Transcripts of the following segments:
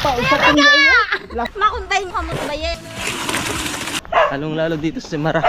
Makuntayin ka mo sa bayan. Lalong lalo dito sa Mara.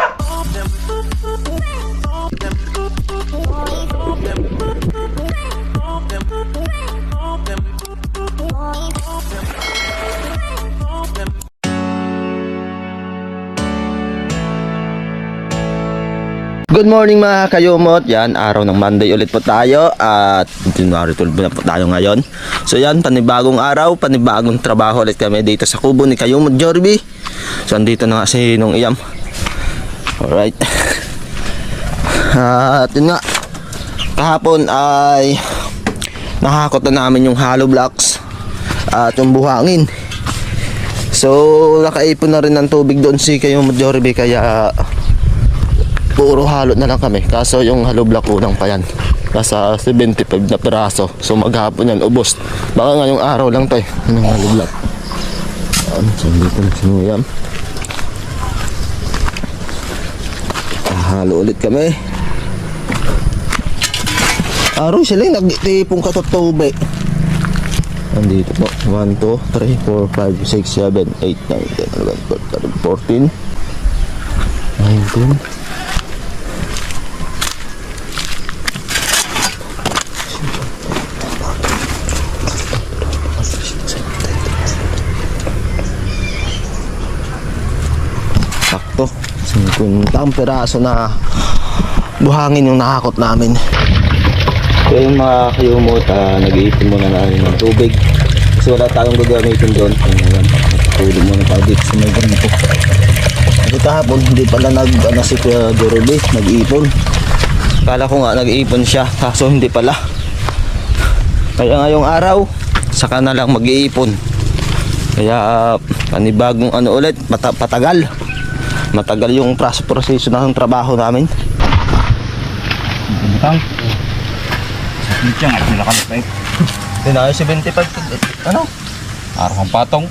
Good morning mga kayumot. Yan, araw ng Monday ulit po tayo. At January 12 na po tayo ngayon. So yan, panibagong araw, panibagong trabaho ulit kami dito sa kubo ni Kayumot Jorby. So andito na nga si Nung Iyam. Alright. At yun nga, kahapon ay nakakot na namin yung hollow blocks at yung buhangin. So nakaipon na rin ng tubig doon si Kayumot Jorby, kaya puro halot na lang kami. Kaso yung hollow block unang pa yan, nasa 75 na piraso. So maghapon yan ubos. Baka ngayong araw lang to eh, yung hollow block. So dito na sinuyam. Halo ulit kami. Araw sila yung nagtipong katutubi. Andito po 1, 2, 3, 4, 5, 6, 7, 8, 9, 10, 11, 12, 13, 14, 19. Sakto 50 peraso na buhangin yung nakakot namin. So yung mga kayumot, nag-iipon muna namin ng tubig kasi wala tayong gagamitin doon. Tulog muna tayo dito sa may ganito. Kasi kahapon hindi pala si Kuya Jorby nag-iipon. Kala ko nga nag-iipon siya, kaso hindi pala. Kaya ngayong araw saka na lang mag-iipon. Kaya panibagong ulit, matagal yung proseso ng trabaho namin. Butang. Sakit at nilakalipay. Tinayo 75 ano? Araw kang patong.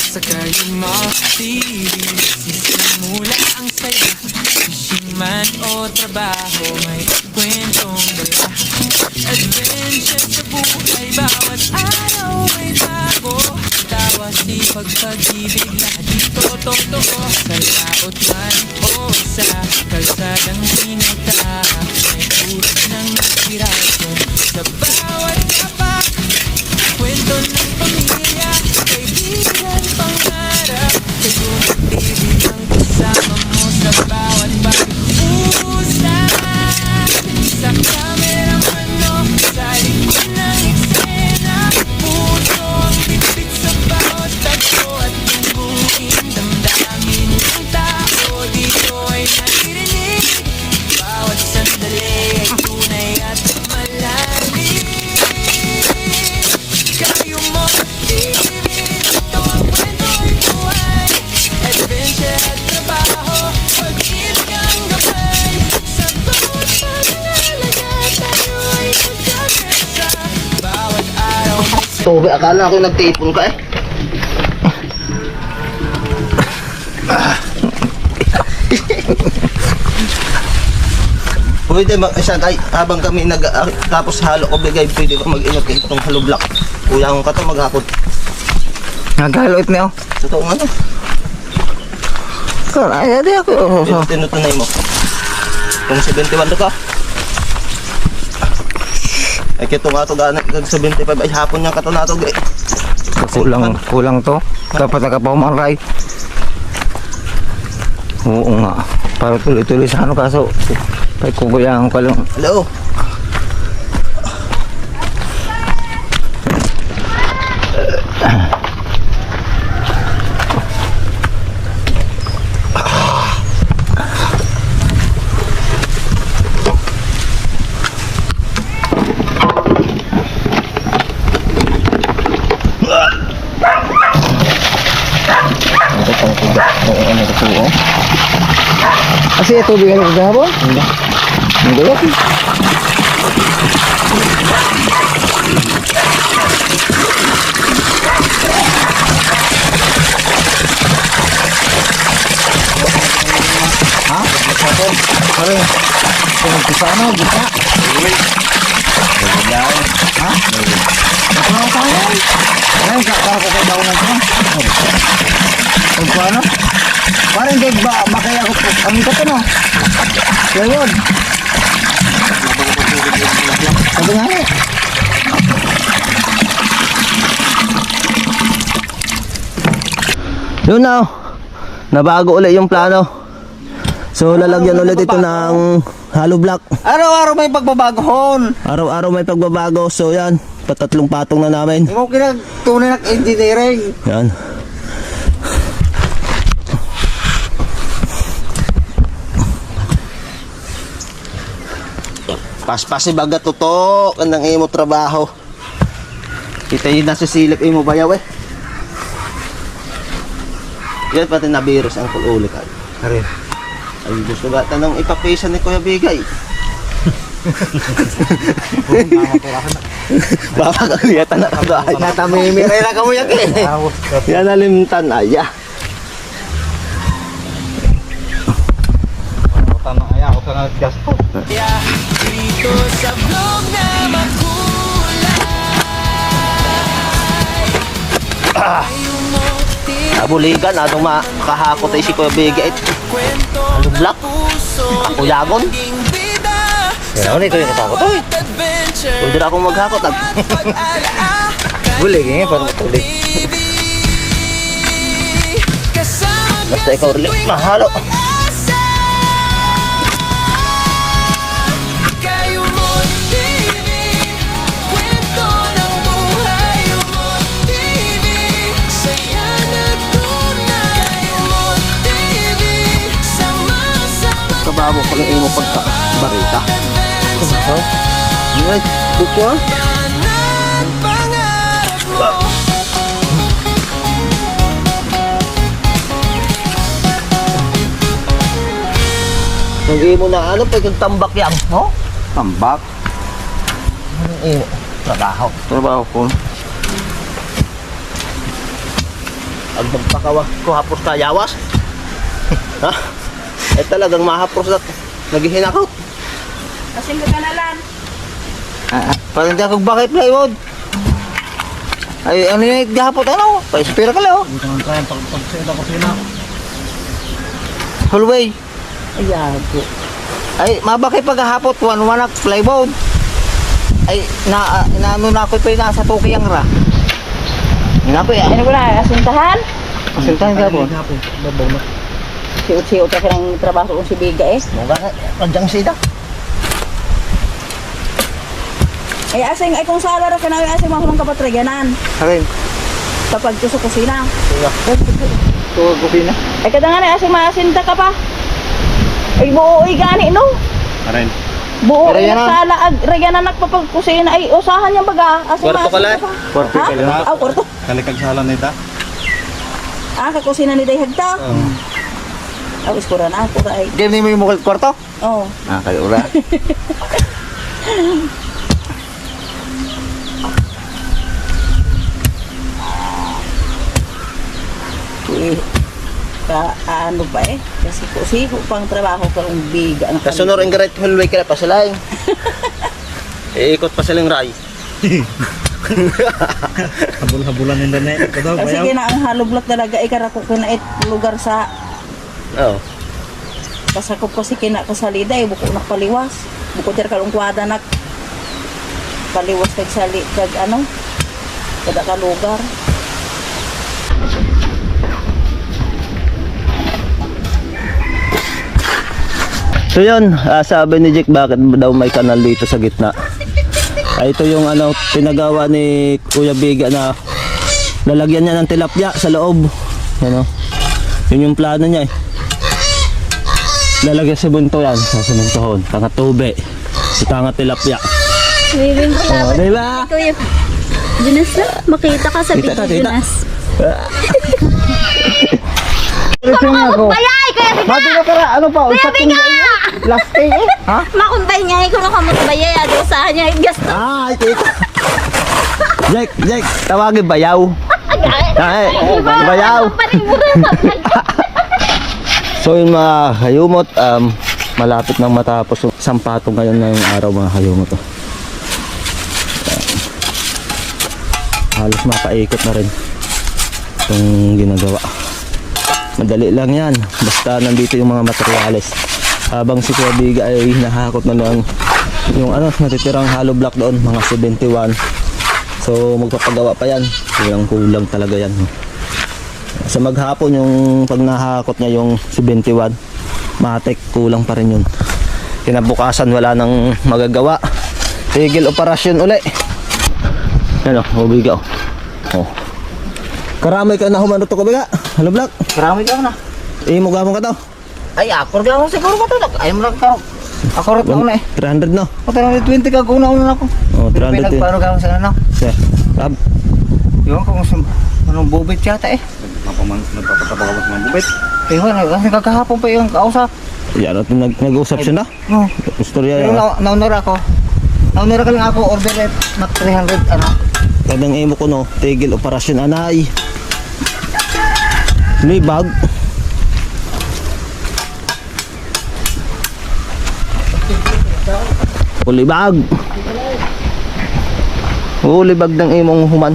Sakayin mo, TV, sisimula ang saya. Fishing man o trabaho, may kwentong dala. Adventure sa buhay, bawat araw may tago. Tawa, sipag, pag-ibig, lahat dito totoo. Sa laot man o sa kalsadang sinata, may puros ng inspirasyon. Sa bawat tapak, kwento ng pamilya, kaibigan, pangarap. Kayumot TV ang kasama mo sa bawat pag-uusap. Sa camera mano, sa likod ng eksena, puso ang bibig sa bawat tagpo at bubuin damdamin ng tao dito ay naririnig. Bawat sandali ay tunay at malalim. Kayumot TV, ito ang kwento'y buhay. Adventure at trabaho, pag-ibig ang gabay. Sa bawat pag-alaga, tayo ay magkakasa. Bawat araw may Tubig, akala ko nagtipon ka eh. Pwede isa tayo habang kami tapos halo ko bigay, pwede ko mag-inot kayo itong hollow block. Uyang ka to maghapon. Naghaluit niyo. Totoo nga no. Ay, di ako. Tinutunay mo. Kung 71 ka. Ay kito nga to gana 75 ay hapon niyang kato na to eh. Kulang to. Dapat nakapahumaray. Oo nga. Para tuloy-tuloy sa ano kaso. Kaya kukuyahan ko lang. Hello. ano ito po. Kasi ito bigyan ko gahapon. Hindi ba? Ha? Pare, pinagpisano, gita. Ha? Ito na tayo. Ayun, para ko kayo daw na ito. Pagpano? Parang hindi ba makaya ko po. Kami ka ito no? Kaya yun. Sabi nga eh. Yun na, nabago ulit yung plano. So lalagyan ulit ito ng hollow block. Araw-araw may pagbabagohon. Araw-araw may pagbabago. So yan, patatlong patong na namin. Ikaw kinagtunay ng engineering. Yan. Paspasi baga tutok ang imo trabaho. Kita yun nasa silip imo bayaw eh. Yan pati na virus ang ulit ay. Arin. Ay gusto ba tanong ipapisa ni Kuya Bigay. Baka kaliyatan na ka ay. Natamimire na kamo yak eh. Yan nalimtan aya. Tanong aya ako ka gasto. Dito sa vlog na makulay Nabuligan atong makahakot ay si Kuya Bigay. kwento Ano black? puso Ako yagon. King bida Kaya ito yung katakot oy. adventure Pwede na akong maghakot. Pag-alaa Buli kaya parang tuloy. Kasama Basta ikaw rin mahalo. asa Kayo mo TV Kwento ng buhay mo TV Saya na tunay mo TV Sama-sama Kababo ko lang imo pagka-barita. Alright, bukwa. ng pangarap mo Nag-imo na ano pa yung tambak yan, no? Tambak. Anong imo? Trabaho. Trabaho ko. Ang magpakawa ko hapos na yawas. Ha? Eh talagang mahapos na naghihinakot. Kasi magkanalan. Parang hindi ako bakit plywood. Ay, ano yung gahapot ano? Pa-spira ka lang oh. Hallway. Ayago. Ay, mabakay paghahapot, one-wanak plywood. Ay, naano na ako pa yung nasa tuki ang ra. Yun ako eh. Ano ko na, asintahan? Kasintahan gahapon. Siut-siut ka ng trabaho kong si Biga eh. Mga kandyang sida. Ay asing, ay kung sala rin kanawi asing mga kulong kapatriganan. Harin. Kapag ito sa kusina. Tuwag ko na. Ay kadangan ay asing maasinta ka pa. Ay buo ay gani no? Harin. Buo Pero ay yan, nagsala ag regana nagpapagkusina ay usahan yung baga. Asing Kwarto ka lang? Kwarto ka lang? Ha? Kwarto. Kalikag sala nita. Kakusina ni Day Hagta. Iskura na ako ay. Game mo yung mukha kwarto? Oh. Kayo ura. Ano ba eh? Kasi kusiho pang trabaho ka ng biga. Kasunor ang garet hallway kaya pasalaing. Iikot pa silang ray. Habul-habulan yung danay. Kasi kina ang haloblot talaga ikarako kinait lugar sa Oo. kasakop kasi kina kasalida eh buko nak paliwas. Buko ter kalong kwada nak paliwas kag sali kag ano kada ka lugar. So yun, sabi ni Jack bakit daw may kanal dito sa gitna. Ito yung ano pinagawa ni Kuya Biga na lalagyan niya ng tilapia sa loob. Ano? Yun yung plano niya eh. Lalagyan sa bunto yan, sa sementohon, tanga tube, tanga tilapia. Willing ko Oh, di ba? Kuya Jonas na, makita ka sa Kita, video kita. Jonas. Ito nga ako. Bayay, kaya di Mati na kara, ano pa? Kuya Usap ko Biga! last day eh. Ha? makuntay niya, ikaw na kamot bayay, ado sa niya, gas na. Ay, kita. Jack, tawagin bayaw. Ay, bayaw. So yun mga hayumot, malapit nang matapos yung isang patong ngayon na yung araw mga hayumot. Halos mapaikot na rin itong ginagawa. Madali lang yan, basta nandito yung mga materyales. Habang si Kuya Biga ay nahakot na lang yung natitirang hollow block doon, mga 71. So magpapagawa pa yan, kulang talaga yan. Sa maghapon yung pag nahakot niya yung 71, matik kulang pa rin yun. Kinabukasan wala nang magagawa, tigil operasyon uli. Ano, Biga oh. Karamay ka na humano to Kuya Biga, hollow block. Karami ka na. Mo gamon ka to. Ay, ako rin ako siguro ba ito? Ay, mo lang ka. Ako rin ako na eh. 300 no? O, 320 ka, una ako. Oh, Pero 300. pinagparo ka sa ano? Sir, tab. Yun, kung anong bubit yata eh. Nagpapatapagawat ng bubit. Ewan, kasi kakahapon pa yung kausap. Yan, nag-usap siya na. No. Istorya Pero yan. naunara ako. Naunara ka lang ako, order at mat 300, ano. Kadang imo ko no, tigil operasyon anay. Libag. Ulibag. Ulibag ng imong human.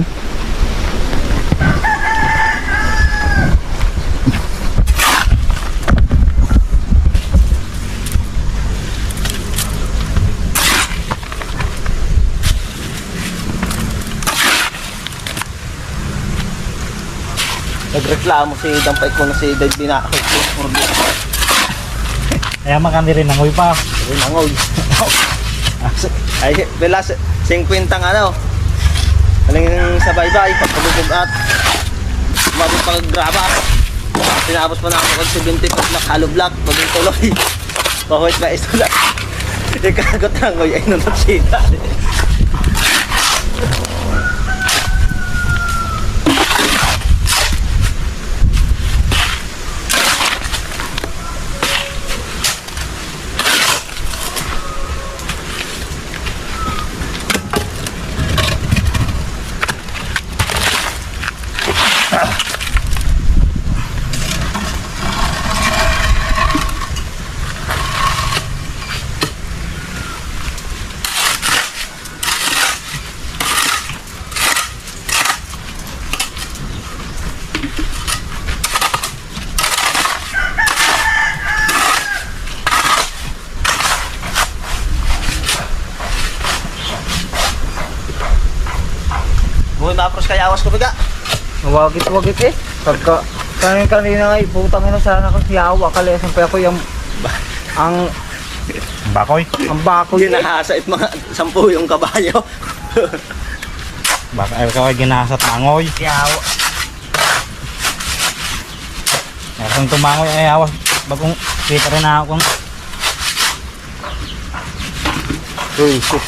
Nagreklamo si Dampay ko na si Dave Dina. Kaya makandi rin nangoy pa. Ay, nangoy. Ay, belas 50 nga ano. Aling sa baybay, pagpabubog at mabig paggraba. Tinapos pa na ako kag 70 block, hollow block, bagong tuloy. Pahuit ba iso lang. Ikagot nangoy ay nunod sita. Buhay mapros kaya awas ko biga. Wagit eh. Pagka kanina ay putang ina sana ko siyawa kalesan pa ako yung ang Bakoy. bakoy eh. Ginahasa it mga 10 yung kabayo. Baka ay kaway ginasat mangoy. Siyawa. Kung tumangoy ay awas. Bagong kita rin ako. Uy, sus.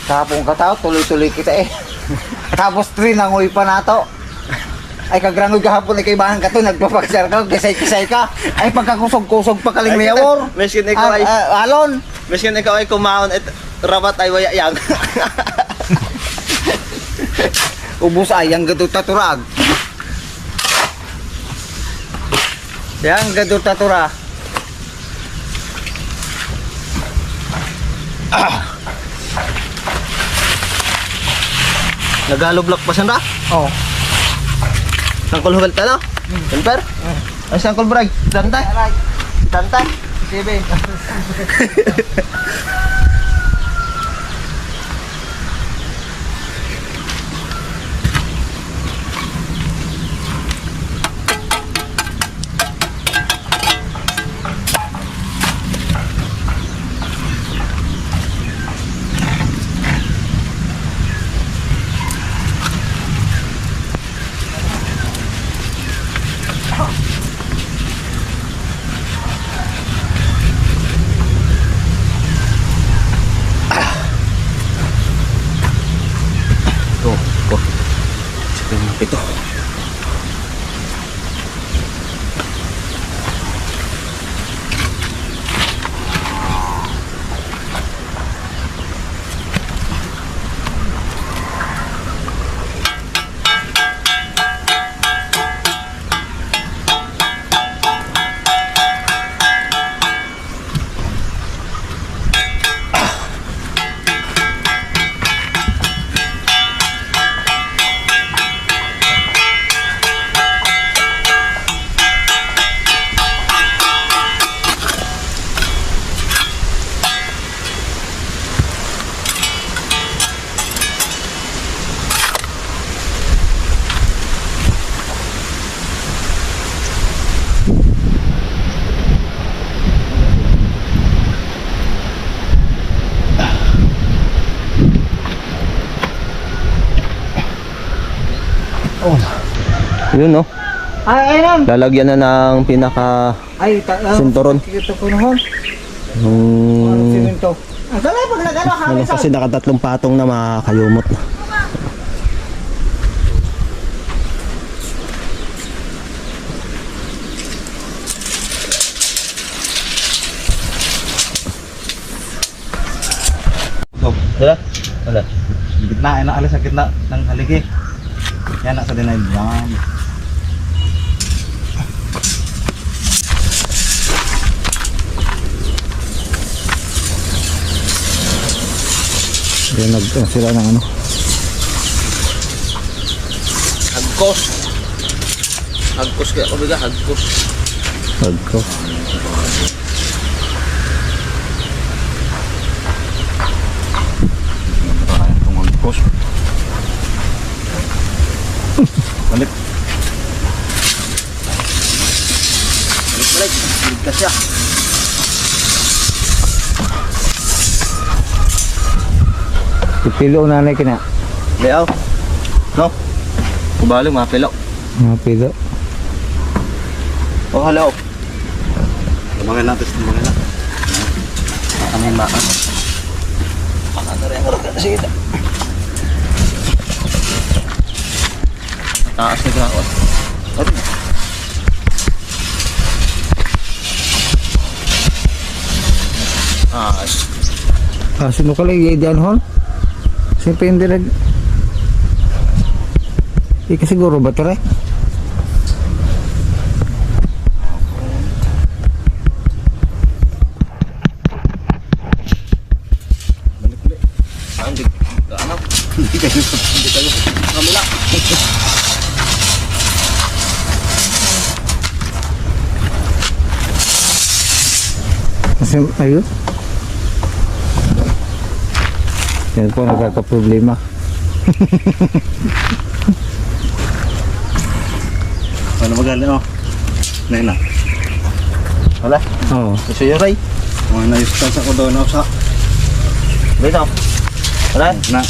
Tapong katao, tuloy-tuloy kita eh. Tapos 3 nangoy pa nato. Ay kagrangoy kahapon ay kaibahan ka to, nagpapagsar ka, kisay-kisay ka. Ay pagkakusog-kusog pa kaling mayawor. Miskin ikaw ay Alon. miskin ikaw ay kumaon at rabat ay wayayang. Ubus ay ang gadot taturag. Yang gadot tatura. Nagalo block pa siya na? Oh. Sangkol hugal ka no? Temper? Ay sangkol brag. Dantay? Dantay? Sibe. Ito. Yun no. Ay, ayun. Lalagyan na ng pinaka Ay, sinturon. Ito ko noon. Yung Siminto. Ang dali pag nagano ano, hangin sa. kasi nakatatlong patong na makakayumot. Wala? Wala. Gitna, ay naalis sa gitna ng haligi. Yan, nasa dinay. Yan. Yan sila ng ano. Hagkos. Hagkos kaya ko biga, hagkos. Pagko. Itong hagkos. Balik. Balik. Ligtas siya. Pipilo nanay kina. Leaw. No? Kubalo mga pilo. Mga pilo. Oh, hello. Lumangan natin, lumangan na. Kami makan. Makan rin ang rogan. Sige ta. Taas na ako. Ano? Ah, Sino ka lang i-diyan hon? Siyempre hindi nag... Ika siguro ba ito rin? hindi ano? Hindi kayo kamila. Kasi ayun. Yan po nagkakaproblema. Ano magaling oh? Ngayon na. Wala. Oo. Gusto yun, Ray? Mga na-distance ako doon ako sa... Dito. Wala. Na.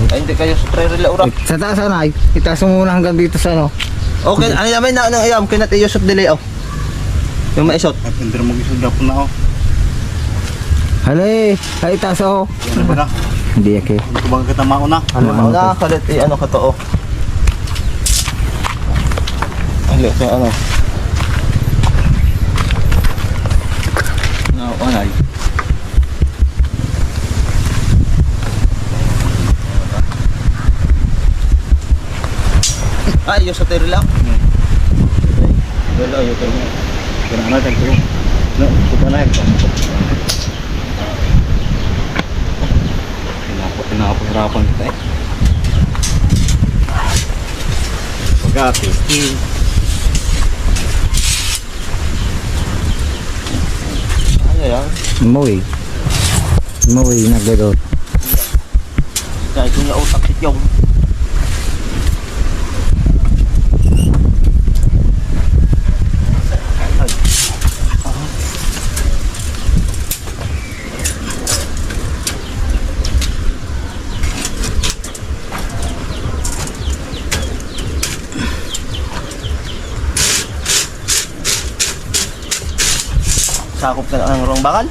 Ay, hindi kayo sa trailer ura. Sa taas na ay. Itaas mo muna hanggang dito sa ano. Okay, ano namin na anong ayam, kinat iyos of delay oh. Yung maisot. At hindi mo gisod po na ako. Halay! Ay, itaas ako. Ano ba na? Hindi okay. Hindi ko bang kita mauna? Ano na kalit ano ka to oh. Ano sa ano? No, anay. Ay, iyos of delay lang. Wala ayo tayo. Kaya na tayo ko. No, kita na ito. Pinapahirapan kita eh. Pagkati. Ano yan? Umuwi. Umuwi na gano'n. Kaya ito nga utak si Tiyong. Sakop ka ng rong bakal?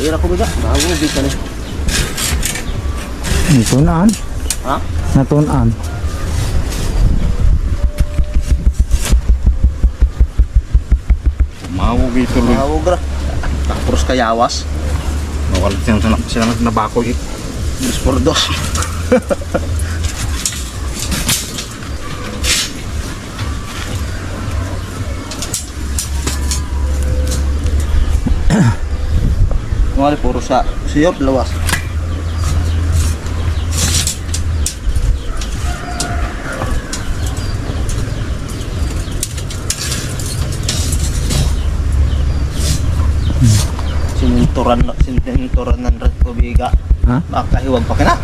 Ira ko biga, nakagubig ka na. Natunaan. Ha? Natunaan. Mawagi tuloy. Mahugra. Tapos kayawas. Nawala sila nabakoy. Dos por dos. Mga puro sa siyop lawas. Sininturan ng red ko biga. Ha? Makahiwag pa kina.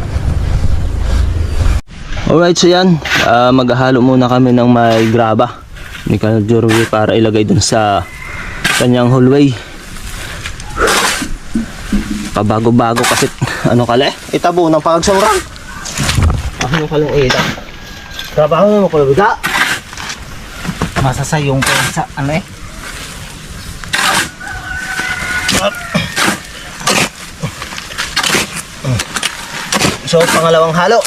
Alright, so yan. Maghahalo muna kami ng may graba ni Jorge para ilagay dun sa kanyang hallway. Pabago-bago kasi ano kale? Itabo ng pagsaurang. Ano kalong ita? Trabaho mo ko biga. Masasayong ko sa ano eh. So, pangalawang halo.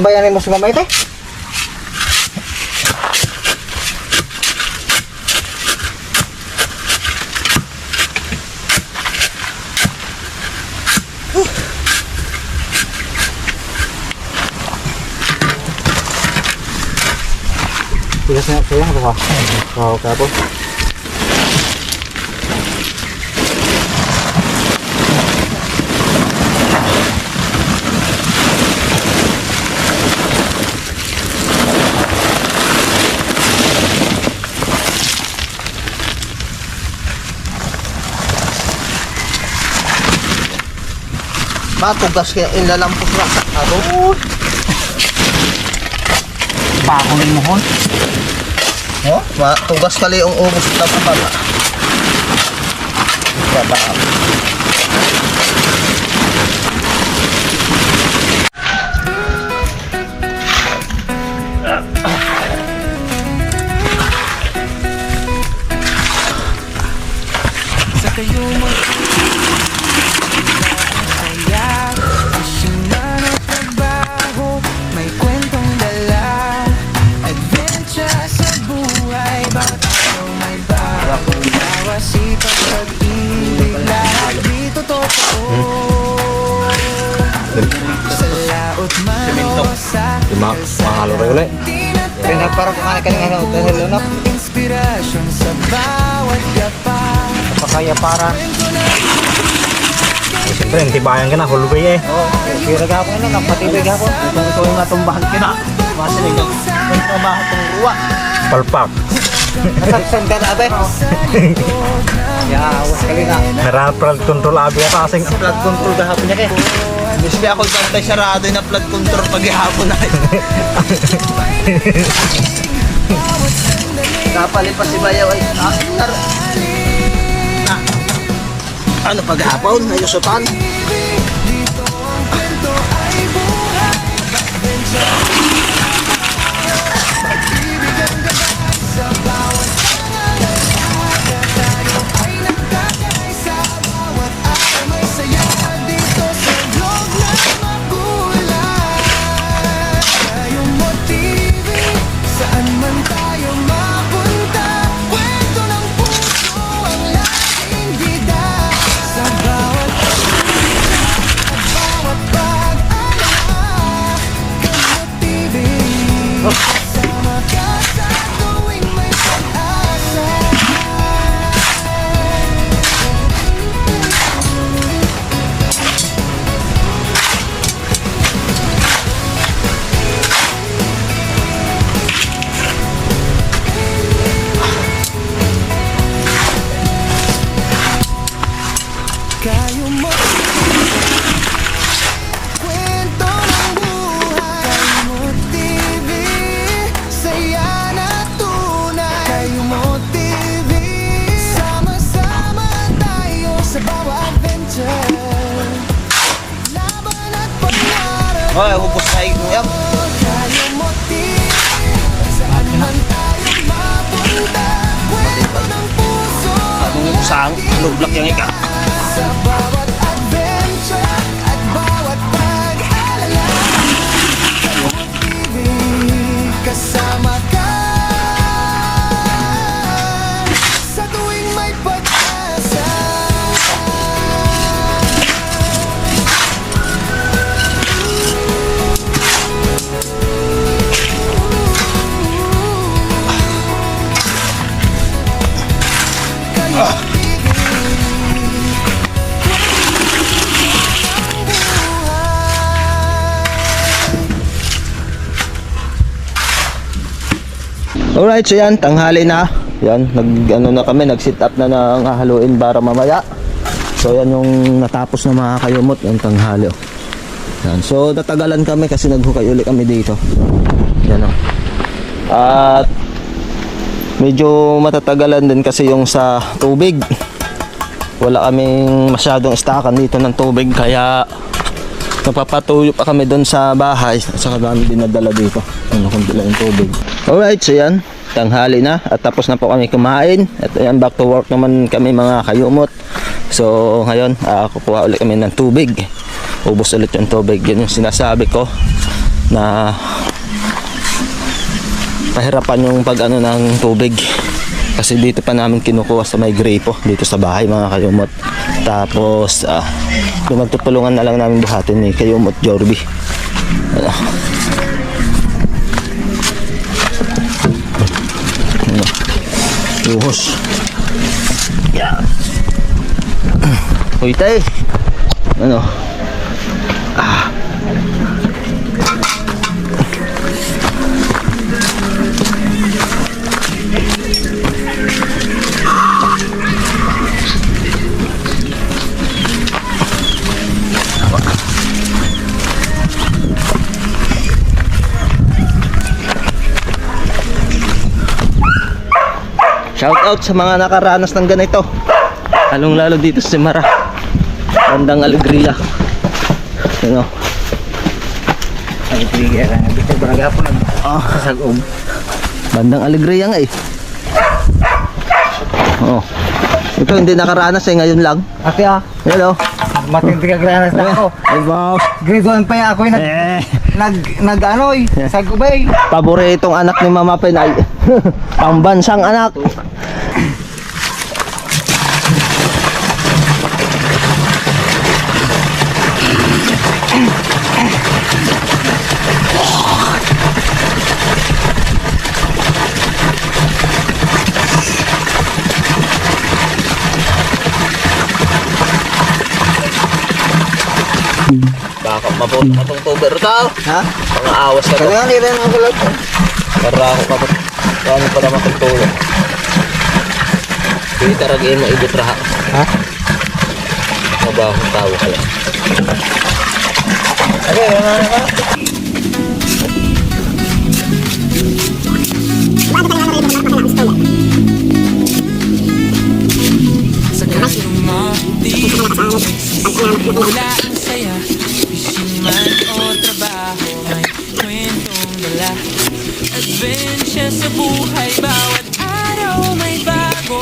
Bayanin mo sa gamay te? Tigas na sayang ba? Wow, kapo. Matugas kaya ilalampos na sa ano. Pakunin mo hon. Oh, matugas kali ang ubos sa pala. Ba. Sa kayo saya, isiman ang trabaho, may kwentong dala, adventure sa buhay, bawat araw may bago, bawa sipag pag-ibig, lahat dito totoo. Sa laot man o sa Mahalo-halo. Kaya parang kumain ka ng ano, dahil ano, inspirasyon sa bawat yapak. pakaya para. Siyempre, tibayan ka na, hallway eh. Oh, kira gapon na, napatibig gapon. Ito yung natumbahan kina. Masinig ang tumahan ng ruwa. Palpak. Nasaksan ka na abe. Ya, awas kali na. Narapral control abi at asing. Flood control gahapon niya kaya. Bisbi ako bantay sarado na flood control paghihapon na. Kapalipas si Bayaw ay ano paghapon? Ayusutan? Saan man tayo mapunta, kwento ng puso ang laging gida. Sa bawat pag-alala, gamot Ay, ubos na yan. Tayo motif, saan man tayo mapunta, kwento ng puso Anong sang, lublak yung ika. sa bawat adventure at bawat pag-alala. Tayo motif, kasama ka sa tuwing may pag-asa. Alright, so yan, tanghali na. Yan, na kami, nag-sit up na ng hahaluin para mamaya. So yan yung natapos na mga kayumot, yung tanghali. Oh. Yan, so natagalan kami kasi naghukay uli kami dito. Yan oh. At medyo matatagalan din kasi yung sa tubig. Wala kaming masyadong stakan dito ng tubig kaya napapatuyo pa kami doon sa bahay at saka namin dinadala dito. Ano kung dala yung tubig. Alright, so yan, tanghali na at tapos na po kami kumain at ayan, back to work naman kami mga kayumot. So ngayon, kukuha ulit kami ng tubig. Ubos ulit yung tubig. Yun yung sinasabi ko na pahirapan yung pag ano ng tubig kasi dito pa namin kinukuha sa may gripo dito sa bahay mga kayumot. Tapos magtutulungan na lang namin buhatin ni Kayumot Jorby. Ano? Luhos. Yan. Uy tay. Ano? Shout out sa mga nakaranas ng ganito. Lalong lalo dito sa Mara. Bandang Alegria. Ano? Alegria lang. Dito ba po nag-sasagom? Bandang Alegria nga eh. Oh. Ito hindi nakaranas eh, ngayon lang. Ate Hello. matindi ka granas na ako. Ay boss. Grade 1 pa yan ako yung nag-anoy, sa gubay. Paboritong anak ni Mama Pen ay pambansang anak. Baka matong tuber tao. Ha? Mga awas ka Kaya nga rin ako lang. para ako kapag kano pa naman tutulong. Hindi taragin mo ibit raha. Ha? Mabahong tao ka lang. Okay, Sa kaso mo, di wala ang saya. Fishing man o trabaho, may kwentong dala. Adventure sa buhay, bawat araw may bago.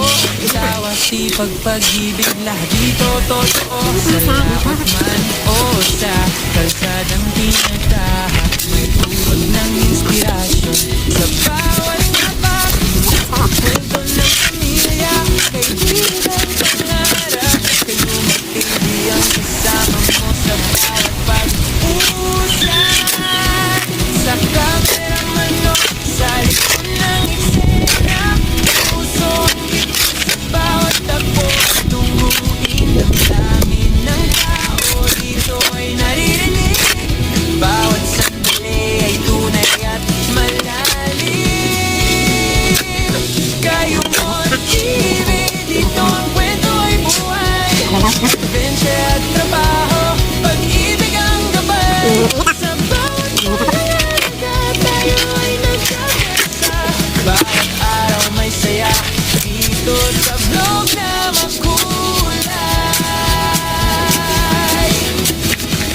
Tawa, sipag, pag-ibig, lahat dito totoo. Sa lakot man o sa kalsadang pinagtahat, may tulog ng inspirasyon sa bawat napak. Kwento ng pamilya, kaibigan, pangarap. Kayo magkaibigan, kasama mo sa bawat pag-usap. Sa camera man o sa likod ng eksena, puso ang bigay sa bawat takbo. Tunguin ang damdamin ng tao, dito ay naririnig. Bawat sandali ay tunay at malalim. Kayo mo TV, dito ang kwento ay buhay. Adventure at trabaho, pag-ibig ang gabay. Sa bawat panaga, tayo ay nagkakasa. Bawat araw may saya, dito sa vlog na makulay.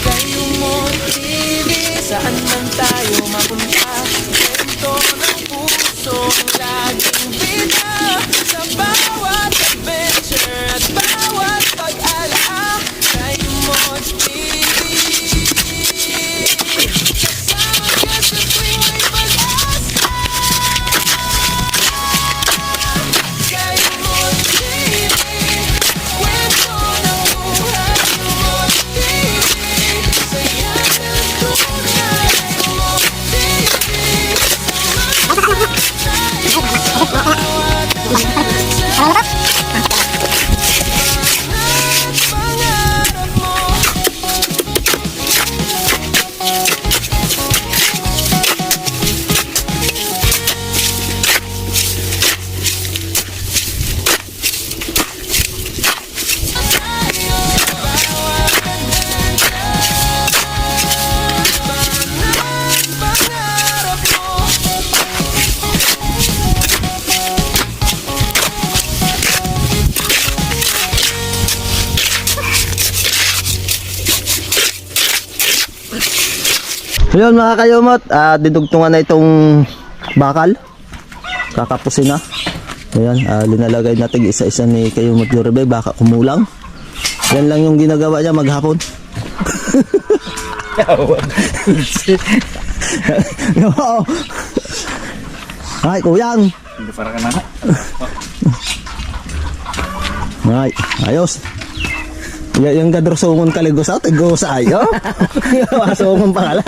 Kayo mo TV. So yun mga kayumot, didugtungan na itong bakal. Kakapusin na. Ayan, linalagay natin isa-isa ni Kayumot Yorbe, baka kumulang. Yan lang yung ginagawa niya maghapon. Oo. Ay, kuyang. Hindi para ka na. Ay, ayos. Yung gadrosungon kaligos out, tigos ayo. Masungon pangalan.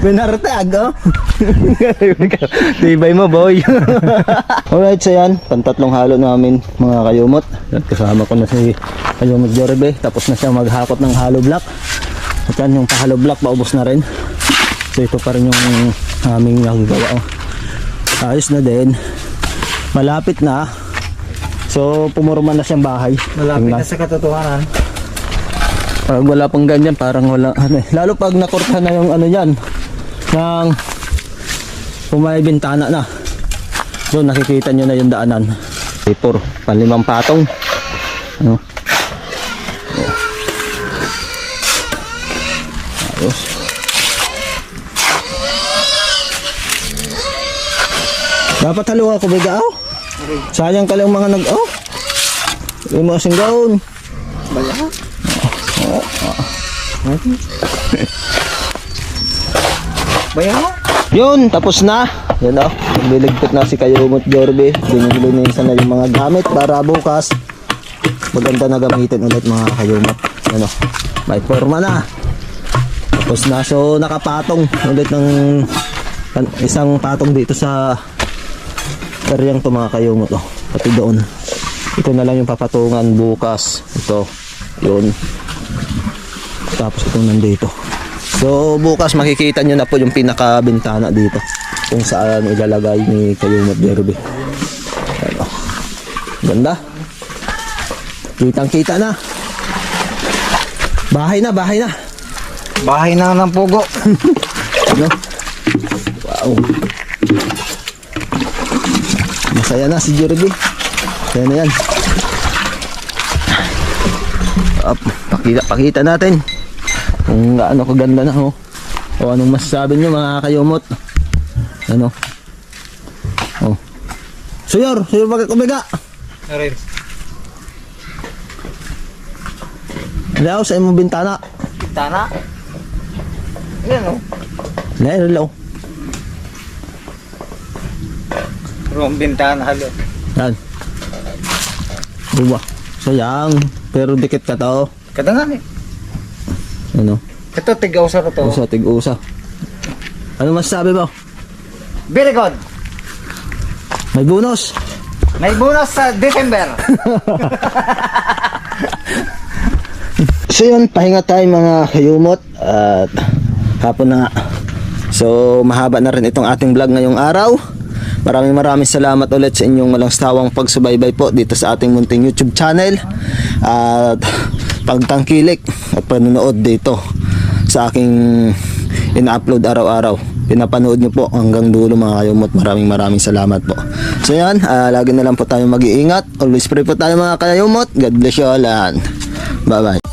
Binartag, oh. Tibay mo, boy. Alright, so yan. Pantatlong halo namin, mga kayumot. Kasama ko na si Kayumot Yorbe. Tapos na siya maghakot ng hollow block. At yan, yung pa-hollow block, paubos na rin. So ito pa rin yung aming nagagawa. Oh. Ayos na din. Malapit na. So, pumurma na siyang bahay. Malapit na sa katotohanan. Pag wala pang ganyan, parang wala. Ano, lalo pag nakortahan na yung ano yan, ng may bintana na. So, nakikita nyo na yung daanan. Paper, panlimang patong. Ano? Ayos. Dapat haluha ko biga, oh. Sayang ka lang mga nag-oh. Yung mga singgaon. Bala. Bayaw. Yun, tapos na. Yan o. Nagliligpit na si Kayumot Yorbe. Binilinisan na yung mga gamit para bukas maganda na gamitin ulit mga Kayumot. Ano, may forma na. Tapos na. So, nakapatong ulit ng isang patong dito sa karyang to mga Kayumot. Oh, pati doon. Ito na lang yung papatungan bukas. Ito. Yun. Tapos itong nandito. So bukas makikita nyo na po yung pinakabintana dito. Kung saan ilalagay ni Kayumot Yorbe. Ano. Ganda. Kitang kita na. Bahay na, bahay na. Bahay na ng pugo. Ano? Wow. Masaya na si Yorbe. Kaya na yan. Pakita natin kung gaano kaganda na, oh. O anong masasabi nyo mga Kayumot? Ano? Oh. Suyor pagkakubiga. Arin. Law sa imong bintana. Bintana. Yan o. Law. Rong bintana halo. Yan. Buwa. Sayang. Pero dikit ka to. Kadangan eh. Ano? Ito tigaw-sa ko to. Usa, tig-usa. Ano masasabi mo? Very good. May bonus. May bonus sa December. So yun, pahinga tayo mga Kayumot. At hapon na nga. So mahaba na rin itong ating vlog ngayong araw. Maraming salamat ulit sa inyong walang sawang pagsubaybay po dito sa ating munting YouTube channel. At pagtangkilik at panonood dito sa aking ina-upload araw-araw. Pinapanood nyo po hanggang dulo mga Kayumot. Maraming salamat po. So yan, lagi na lang po tayo mag-iingat. Always pray po tayo mga Kayumot. God bless you all and bye bye.